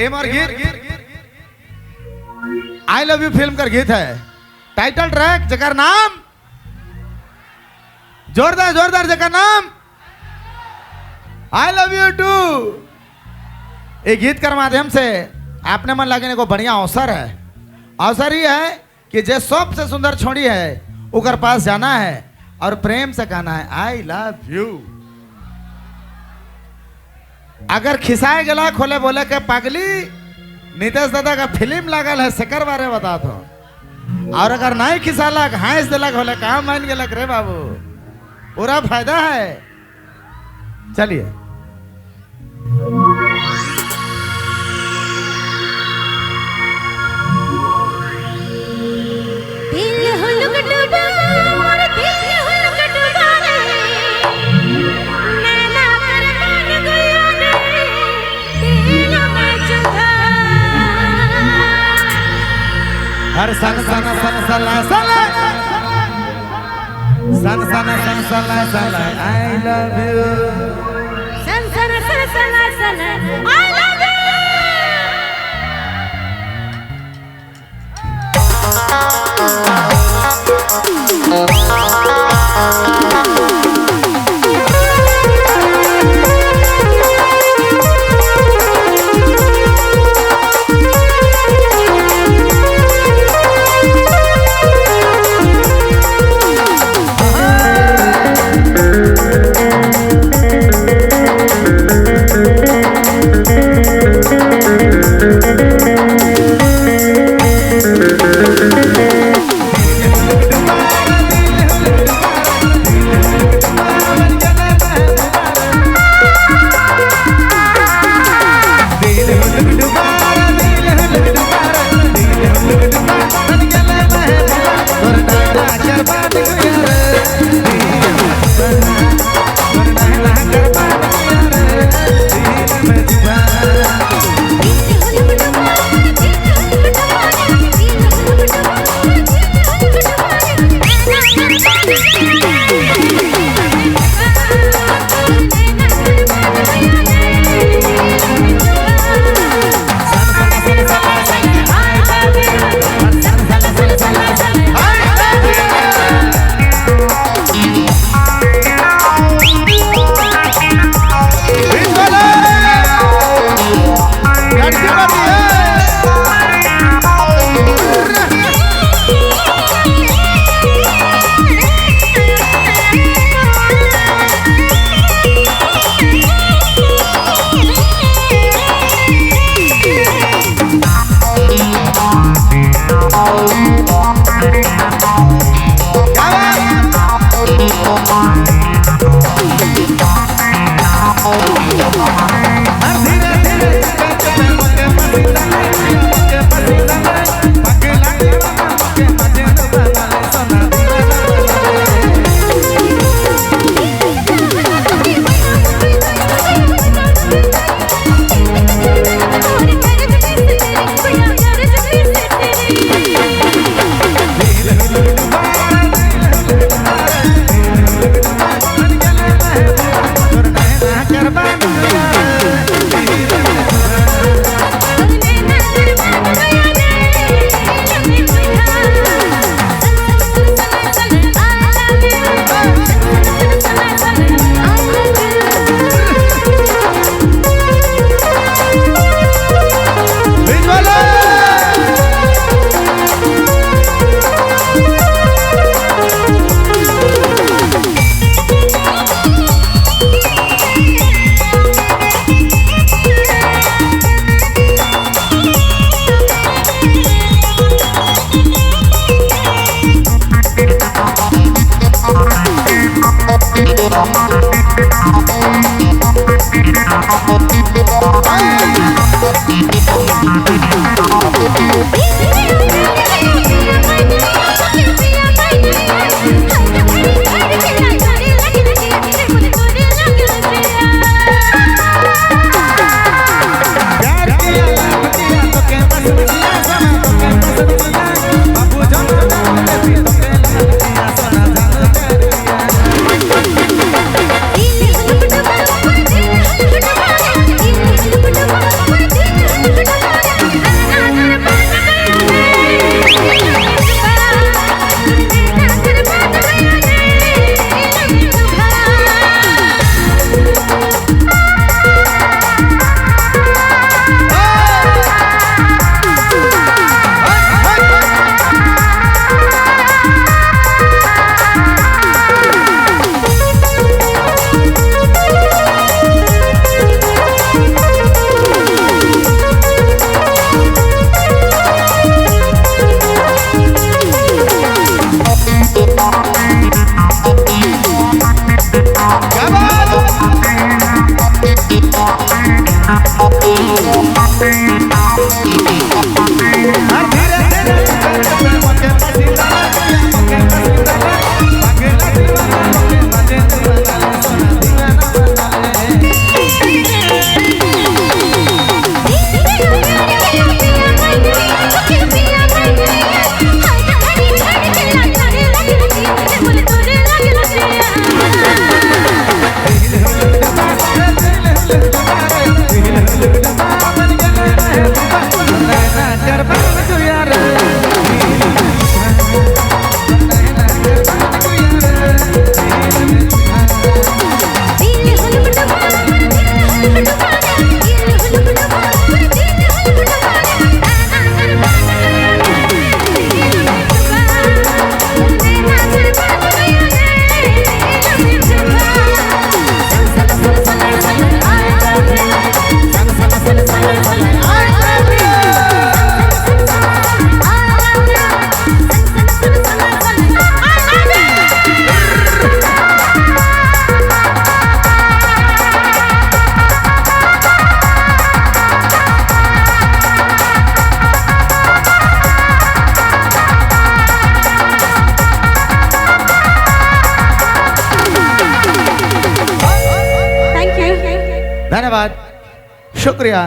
M और गीत I love you film का गीत है। टाइटल ट्रैक जकर नाम जोरदार जोरदार जकर नाम आई लव यू टू। ये गीत के माध्यम से आपने मन लगने को बढ़िया अवसर है। अवसर ही है कि जे सबसे सुंदर छोड़ी है उकर पास जाना है और प्रेम से कहना है आई लव यू। अगर खिसाए गला खोले बोले के पागली नीतीश दादा का फिल्म लागल है सेकर बारे बता दो। और अगर नहीं खिसालक हाइस दिलक होले कहा मान गलक रे बाबू पूरा फायदा है। चलिए हर सन सन सन सला सला सन सन सन सला सला आई लव यू सन सन सन सला सला आई लव धन्यवाद शुक्रिया।